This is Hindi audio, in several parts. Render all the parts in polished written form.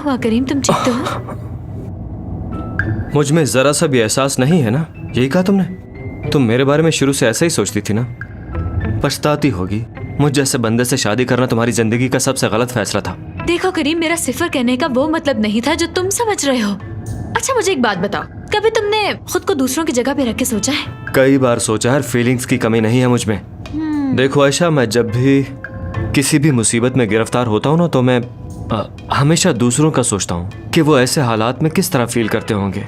हुआ करीम, तुम ठीक तो हो? मुझ में जरा सा भी एहसास नहीं है ना? यही कहा तुमने? तुम मेरे बारे में शुरू से ऐसा ही सोचती थी ना? पछताती होगी। मुझ जैसे बंदे से शादी करना तुम्हारी जिंदगी का सबसे गलत फैसला था। देखो करीम, मेरा सिफर कहने का वो मतलब नहीं था जो तुम समझ रहे हो। अच्छा मुझे एक बात बताओ, कभी तुमने खुद को दूसरों की जगह पे रख के सोचा है? कई बार सोचा है, फीलिंग्स की कमी नहीं है मुझ में। देखो आयशा, मैं जब भी किसी भी मुसीबत में गिरफ्तार होता हूँ ना, तो मैं हमेशा दूसरों का सोचता हूँ कि वो ऐसे हालात में किस तरह फील करते होंगे।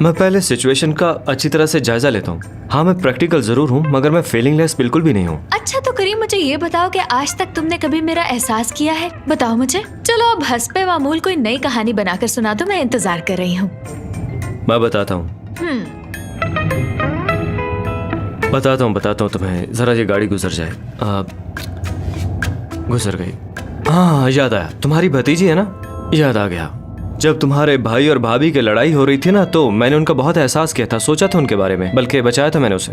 मैं पहले सिचुएशन का अच्छी तरह से जायजा लेता हूँ। हाँ, मैं प्रैक्टिकल जरूर हूँ, मगर मैं फीलिंगलेस बिल्कुल भी नहीं हूँ। अच्छा तो करीम मुझे ये बताओ कि आज तक तुमने कभी मेरा एहसास किया है? बताओ मुझे। चलो अब हस्बे मामूल कोई नई कहानी बनाकर सुना दो, मैं इंतजार कर रही हूँ। मैं बताता हूँ बताता हूँ तुम्हें। जरा ये गाड़ी गुजर जाए। गुजर गई। हाँ याद आया, तुम्हारी भतीजी है ना? याद आ गया। जब तुम्हारे भाई और भाभी की लड़ाई हो रही थी ना, तो मैंने उनका बहुत एहसास किया था, सोचा था उनके बारे में, बल्कि बचाया था मैंने उसे।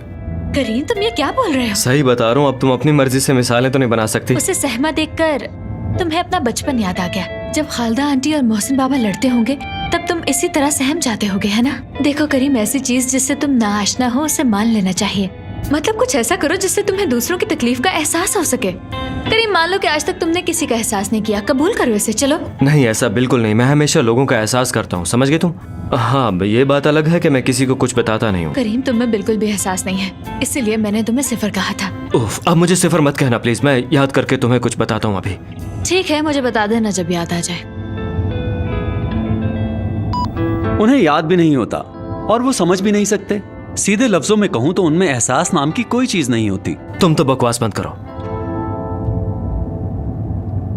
करीम तुम ये क्या बोल रहे हो? सही बता रहा हूँ। अब तुम अपनी मर्जी से मिसालें तो नहीं बना सकती। उसे सहमा देखकर तुम्हें अपना बचपन याद आ गया। जब खालदा आंटी और मोहसिन बाबा लड़ते होंगे तब तुम इसी तरह सहम जाते होगे, है ना? देखो करीम, ऐसी चीज जिससे तुम ना आशना हो उसे मान लेना चाहिए। मतलब कुछ ऐसा करो जिससे तुम्हें दूसरों की तकलीफ का एहसास हो सके। करीम मान लो कि आज तक तुमने किसी का एहसास नहीं किया, कबूल करो इसे। चलो। नहीं, ऐसा बिल्कुल नहीं। मैं हमेशा लोगों का एहसास करता हूँ, समझ गए तुम? हाँ, ये बात अलग है कि मैं किसी को कुछ बताता नहीं हूँ। करीम तुम में बिल्कुल भी एहसास नहीं है, इसीलिए मैंने तुम्हें सिफर कहा था। उफ, अब मुझे सिफर मत कहना प्लीज। मैं याद करके तुम्हें कुछ बताता हूँ अभी। ठीक है, मुझे बता देना जब याद आ जाए। उन्हें याद भी नहीं होता और वो समझ भी नहीं सकते। सीधे लफ्जों में कहूँ तो उनमें एहसास नाम की कोई चीज नहीं होती। तुम तो बकवास बंद करो।